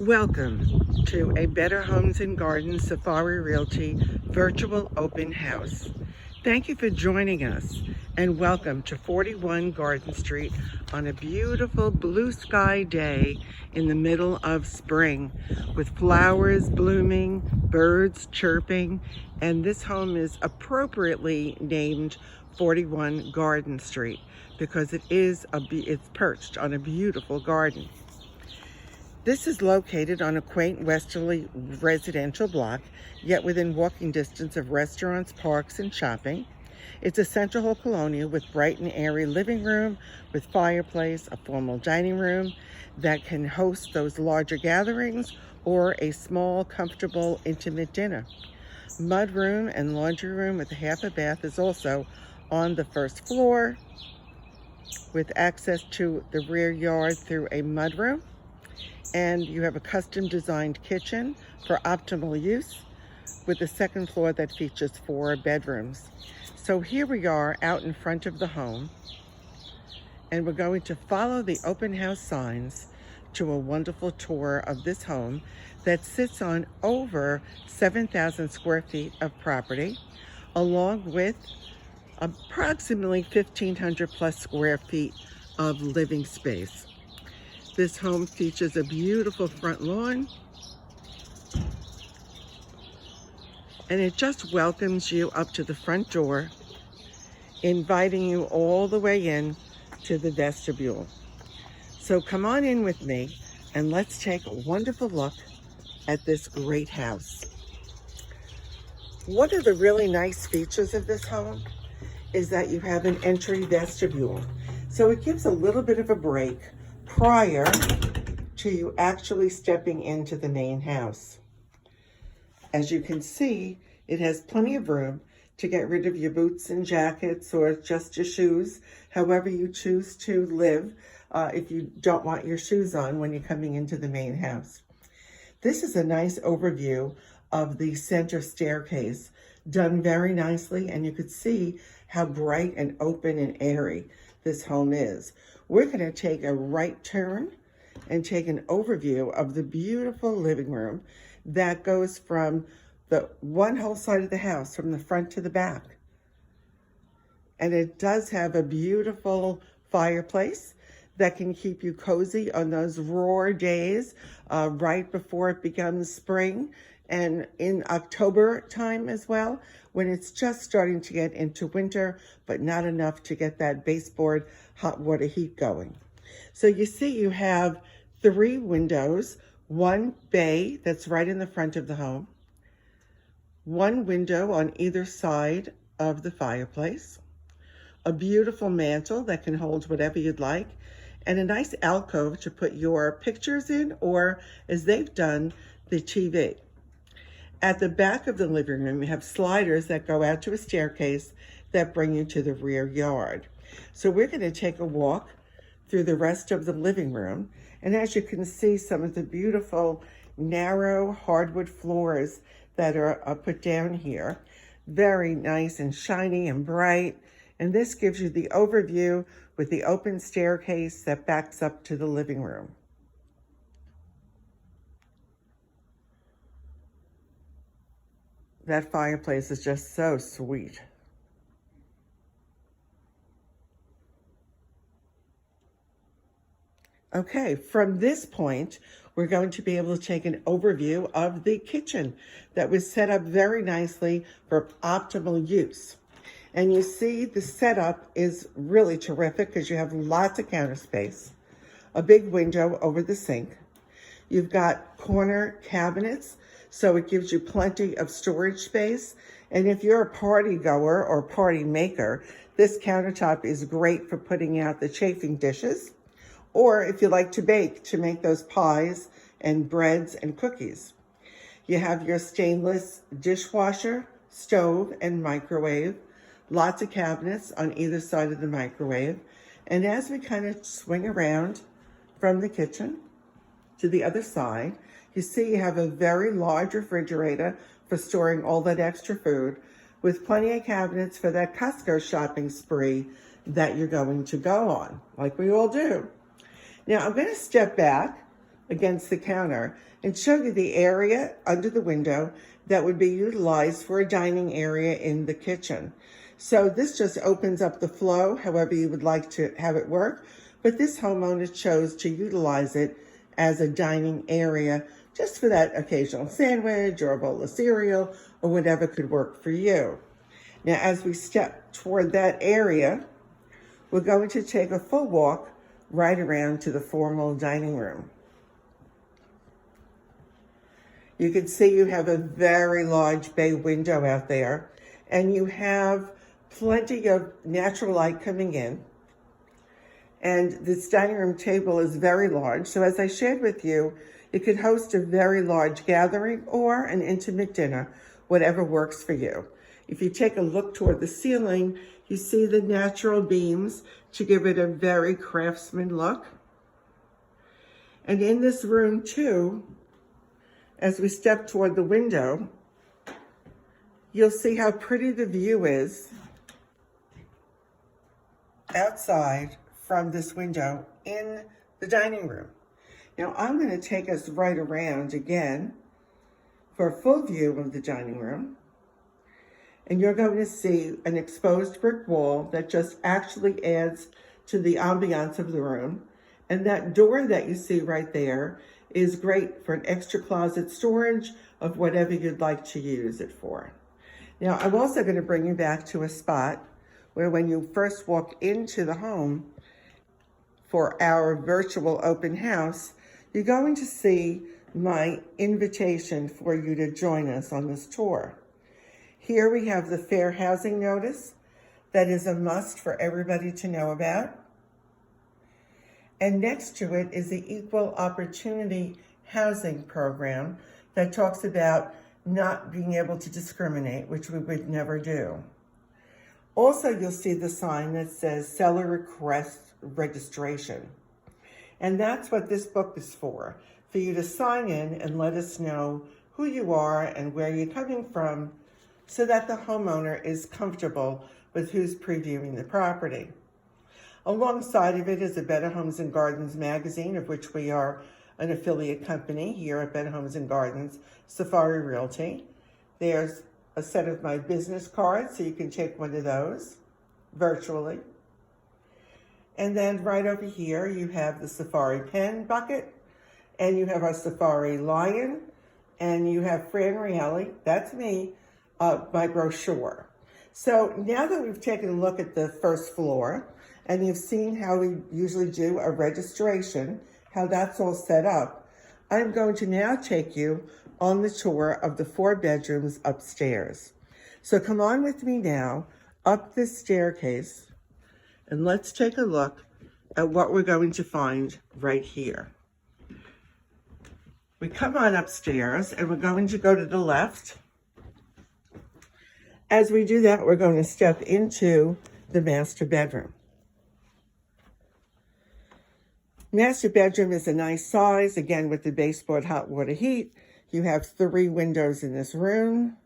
Welcome to a Better Homes and Gardens Safari Realty virtual open house. Thank you for joining us and welcome to 41 Garden Street on a beautiful blue sky day in the middle of spring with flowers blooming, birds chirping, and this home is appropriately named 41 Garden Street because it's perched on a beautiful garden. This is located on a quaint westerly residential block, yet within walking distance of restaurants, parks, and shopping. It's a central colonial with bright and airy living room with fireplace, a formal dining room that can host those larger gatherings, or a small, comfortable, intimate dinner. Mud room and laundry room with half a bath is also on the first floor with access to the rear yard through a mud room. And you have a custom designed kitchen for optimal use with the second floor that features 4 bedrooms. So here we are out in front of the home, and we're going to follow the open house signs to a wonderful tour of this home that sits on over 7,000 square feet of property, along with approximately 1,500 plus square feet of living space. This home features a beautiful front lawn, and it just welcomes you up to the front door, inviting you all the way in to the vestibule. So come on in with me and let's take a wonderful look at this great house. One of the really nice features of this home is that you have an entry vestibule. So it gives a little bit of a break prior to you actually stepping into the main house. As you can see, it has plenty of room to get rid of your boots and jackets or just your shoes, however you choose to live, if you don't want your shoes on when you're coming into the main house. This is a nice overview of the center staircase, done very nicely, and you could see how bright and open and airy this home is. We're going to take a right turn and take an overview of the beautiful living room that goes from the one whole side of the house, from the front to the back. And it does have a beautiful fireplace that can keep you cozy on those raw days right before it becomes spring, and in October time as well, when it's just starting to get into winter, but not enough to get that baseboard hot water heat going. So you see you have 3 windows, 1 bay that's right in the front of the home, 1 window on either side of the fireplace, a beautiful mantle that can hold whatever you'd like, and a nice alcove to put your pictures in, or as they've done, the TV. At the back of the living room, you have sliders that go out to a staircase that bring you to the rear yard. So we're going to take a walk through the rest of the living room. And as you can see, some of the beautiful narrow hardwood floors that are put down here, very nice and shiny and bright. And this gives you the overview with the open staircase that backs up to the living room. That fireplace is just so sweet. Okay, from this point, we're going to be able to take an overview of the kitchen that was set up very nicely for optimal use. And you see the setup is really terrific because you have lots of counter space, a big window over the sink. You've got corner cabinets, so it gives you plenty of storage space. And if you're a party goer or party maker, this countertop is great for putting out the chafing dishes, or if you like to bake, to make those pies and breads and cookies. You have your stainless dishwasher, stove, and microwave, lots of cabinets on either side of the microwave. And as we kind of swing around from the kitchen to the other side, you see you have a very large refrigerator for storing all that extra food, with plenty of cabinets for that Costco shopping spree that you're going to go on, like we all do. Now I'm going to step back against the counter and show you the area under the window that would be utilized for a dining area in the kitchen. So this just opens up the flow however you would like to have it work, but this homeowner chose to utilize it as a dining area just for that occasional sandwich or a bowl of cereal or whatever could work for you. Now, as we step toward that area, we're going to take a full walk right around to the formal dining room. You can see you have a very large bay window out there, and you have plenty of natural light coming in. And this dining room table is very large. So as I shared with you, it could host a very large gathering or an intimate dinner, whatever works for you. If you take a look toward the ceiling, you see the natural beams to give it a very craftsman look. And in this room too, as we step toward the window, you'll see how pretty the view is outside from this window in the dining room. Now I'm going to take us right around again for a full view of the dining room. And you're going to see an exposed brick wall that just actually adds to the ambiance of the room. And that door that you see right there is great for an extra closet storage of whatever you'd like to use it for. Now, I'm also going to bring you back to a spot where when you first walk into the home for our virtual open house, you're going to see my invitation for you to join us on this tour. Here we have the fair housing notice that is a must for everybody to know about. And next to it is the Equal Opportunity Housing Program that talks about not being able to discriminate, which we would never do. Also, you'll see the sign that says Seller Request Registration. And that's what this book is for you to sign in and let us know who you are and where you're coming from, so that the homeowner is comfortable with who's previewing the property. Alongside of it is a Better Homes and Gardens magazine, of which we are an affiliate company here at Better Homes and Gardens Safari Realty. There's a set of my business cards, so you can take one of those virtually. And then right over here, you have the Safari pen bucket, and you have our Safari lion, and you have Fran Rielli, that's me, my brochure. So now that we've taken a look at the first floor, and you've seen how we usually do a registration, how that's all set up, I'm going to now take you on the tour of the 4 bedrooms upstairs. So come on with me now up this staircase, and let's take a look at what we're going to find right here. We come on upstairs, and we're going to go to the left. As we do that, we're going to step into the master bedroom. Master bedroom is a nice size, again with the baseboard hot water heat. You have 3 windows in this room.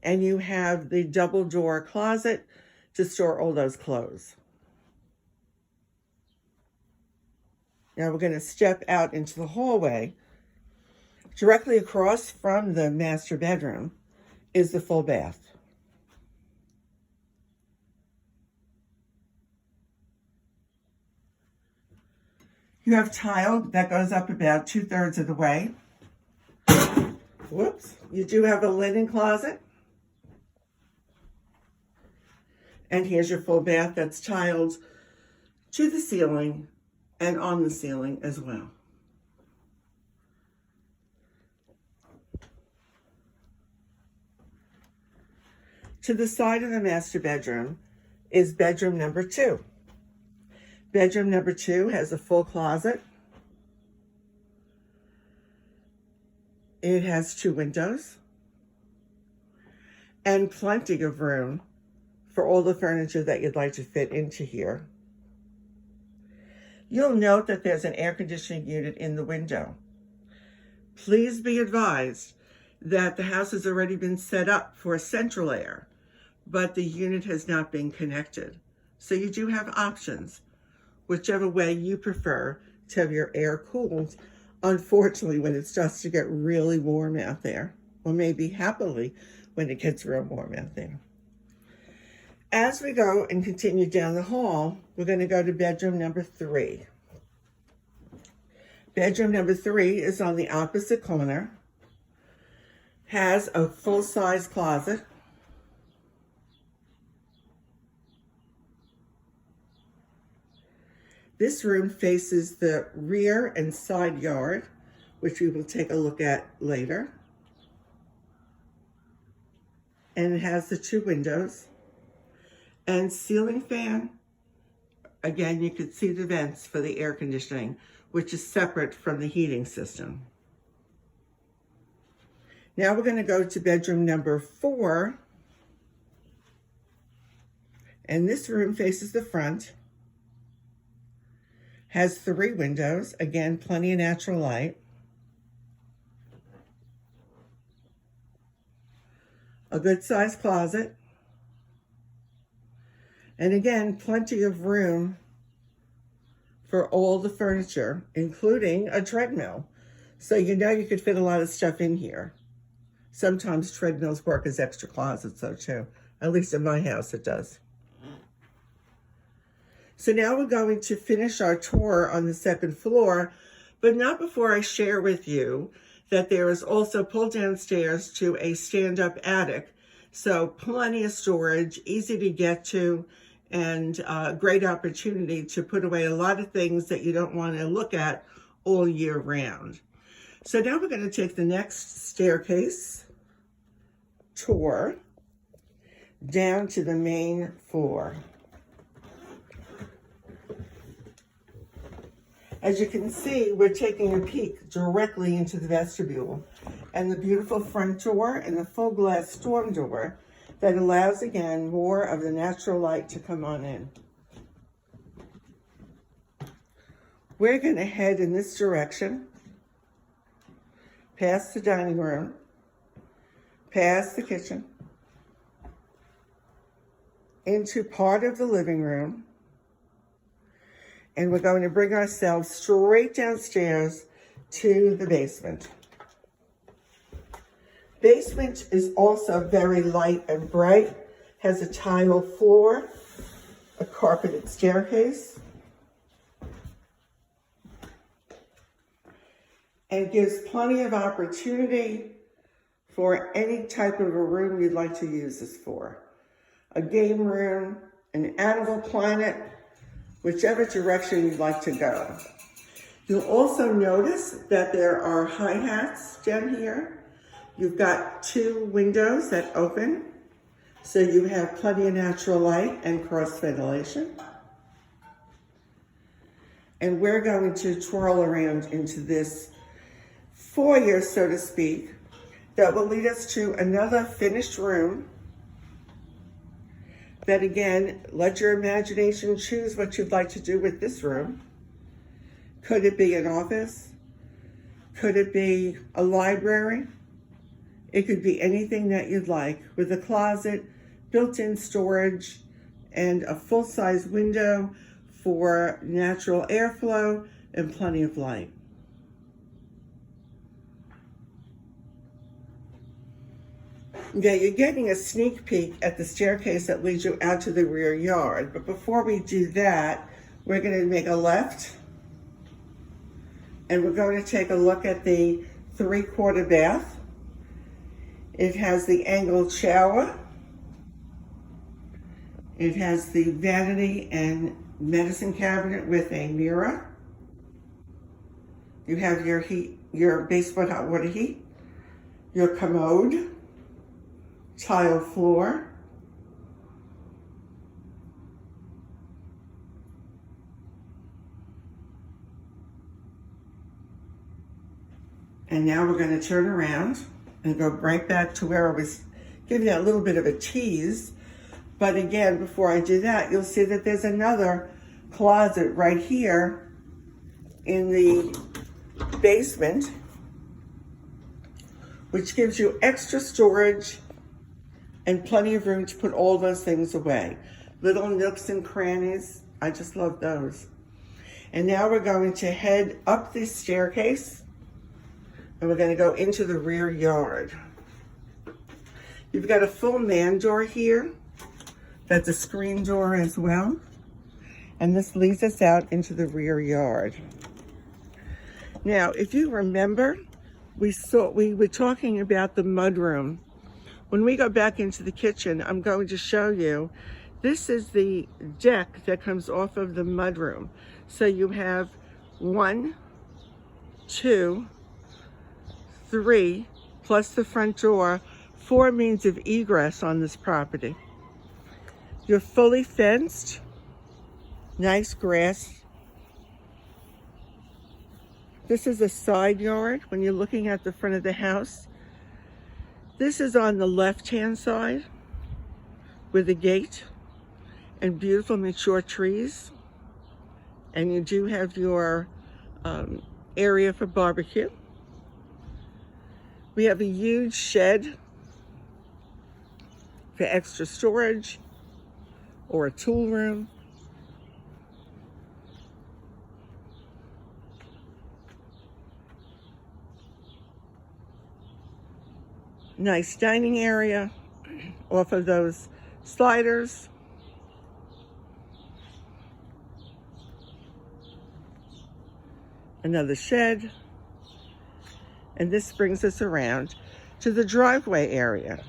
And you have the double door closet to store all those clothes. Now we're going to step out into the hallway. Directly across from the master bedroom is the full bath. You have tile that goes up about 2/3 of the way. Whoops. You do have a linen closet. And here's your full bath that's tiled to the ceiling and on the ceiling as well. To the side of the master bedroom is bedroom number 2. Bedroom number 2 has a full closet. It has 2 windows and plenty of room for all the furniture that you'd like to fit into here. You'll note that there's an air conditioning unit in the window. Please be advised that the house has already been set up for central air, but the unit has not been connected. So you do have options. whichever way you prefer to have your air cooled, unfortunately, when it starts to get really warm out there, or maybe happily when it gets real warm out there. As we go and continue down the hall, we're going to go to bedroom number 3. Bedroom number 3 is on the opposite corner, has a full-size closet, this room faces the rear and side yard, which we will take a look at later. And it has the 2 windows and ceiling fan. Again, you can see the vents for the air conditioning, which is separate from the heating system. Now we're going to go to bedroom number 4. And this room faces the front. Has 3 windows, again, plenty of natural light. A good-sized closet. And again, plenty of room for all the furniture, including a treadmill. So you know you could fit a lot of stuff in here. Sometimes treadmills work as extra closets, though, too. At least in my house, it does. So now we're going to finish our tour on the 2nd floor, but not before I share with you that there is also pull downstairs to a stand-up attic. So plenty of storage, easy to get to, and a great opportunity to put away a lot of things that you don't want to look at all year round. So now we're going to take the next staircase tour down to the main floor. As you can see, we're taking a peek directly into the vestibule and the beautiful front door and the full glass storm door that allows, again, more of the natural light to come on in. We're going to head in this direction, past the dining room, past the kitchen, into part of the living room, and we're going to bring ourselves straight downstairs to the basement. Basement is also very light and bright, has a tile floor, a carpeted staircase, and gives plenty of opportunity for any type of a room you'd like to use this for. A game room, an Animal Planet, whichever direction you'd like to go. You'll also notice that there are hi-hats down here. You've got 2 windows that open, so you have plenty of natural light and cross ventilation. And we're going to twirl around into this foyer, so to speak, that will lead us to another finished room that, again, let your imagination choose what you'd like to do with this room. Could it be an office? Could it be a library? It could be anything that you'd like, with a closet, built-in storage, and a full-size window for natural airflow and plenty of light. Yeah, you're getting a sneak peek at the staircase that leads you out to the rear yard. But before we do that, we're going to make a left. And we're going to take a look at the 3/4 bath. It has the angled shower. It has the vanity and medicine cabinet with a mirror. You have your basement hot water heat, your commode, tile floor, and now we're going to turn around and go right back to where I was giving you a little bit of a tease. But again, before I do that, you'll see that there's another closet right here in the basement, which gives you extra storage and plenty of room to put all those things away. Little nooks and crannies, I just love those. And now we're going to head up this staircase and we're going to go into the rear yard. You've got a full man door here. That's a screen door as well. And this leads us out into the rear yard. Now, if you remember, we were talking about the mudroom. When we go back into the kitchen, I'm going to show you, this is the deck that comes off of the mudroom. So you have 1, 2, 3, plus the front door, 4 means of egress on this property. You're fully fenced, nice grass. This is a side yard when you're looking at the front of the house. This is on the left-hand side with a gate and beautiful mature trees. And you do have your area for barbecue. We have a huge shed for extra storage or a tool room. Nice dining area off of those sliders. Another shed. And this brings us around to the driveway area.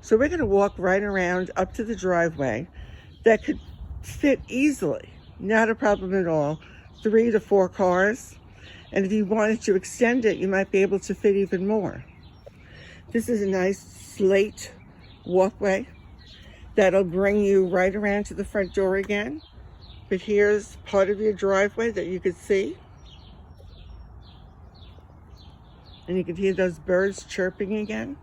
So we're going to walk right around up to the driveway that could fit easily, not a problem at all, 3 to 4 cars. And if you wanted to extend it, you might be able to fit even more. This is a nice slate walkway that'll bring you right around to the front door again. But here's part of your driveway that you could see. And you can hear those birds chirping again.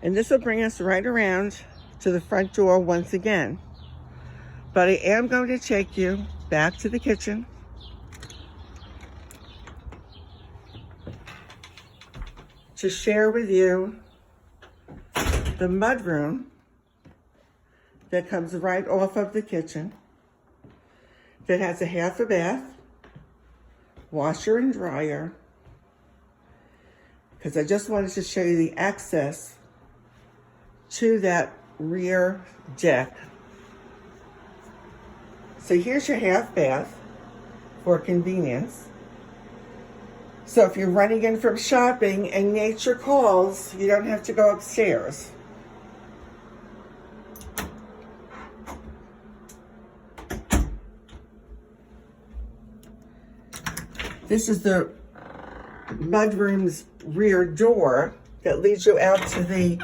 And this will bring us right around to the front door once again. But I am going to take you back to the kitchen. To share with you the mudroom that comes right off of the kitchen, that has a half a bath, washer and dryer, because I just wanted to show you the access to that rear deck. So here's your half bath for convenience. So if you're running in from shopping and nature calls, you don't have to go upstairs. This is the mudroom's rear door that leads you out to the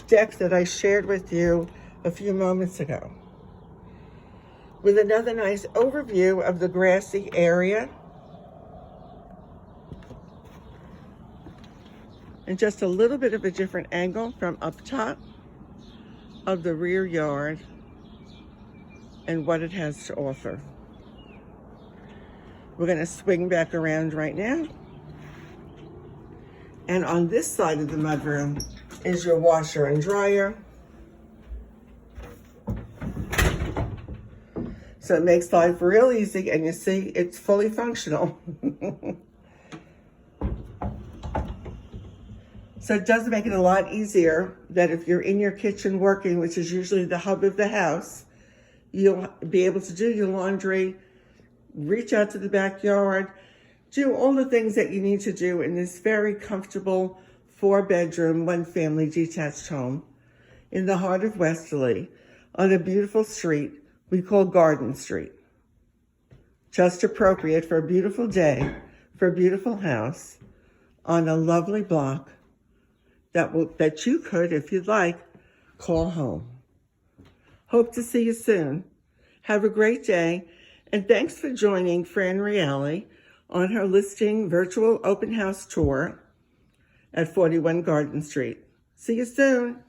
deck that I shared with you a few moments ago, with another nice overview of the grassy area. And just a little bit of a different angle from up top of the rear yard and what it has to offer. We're going to swing back around right now. And on this side of the mudroom is your washer and dryer. So it makes life real easy, and you see it's fully functional. So it does make it a lot easier that if you're in your kitchen working, which is usually the hub of the house, you'll be able to do your laundry, reach out to the backyard, do all the things that you need to do in this very comfortable 4-bedroom, 1-family detached home in the heart of Westerly on a beautiful street we call Garden Street. Just appropriate for a beautiful day, for a beautiful house on a lovely block that you could, if you'd like, call home. Hope to see you soon. Have a great day, and thanks for joining Fran Reale on her listing virtual open house tour at 41 Garden Street. See you soon.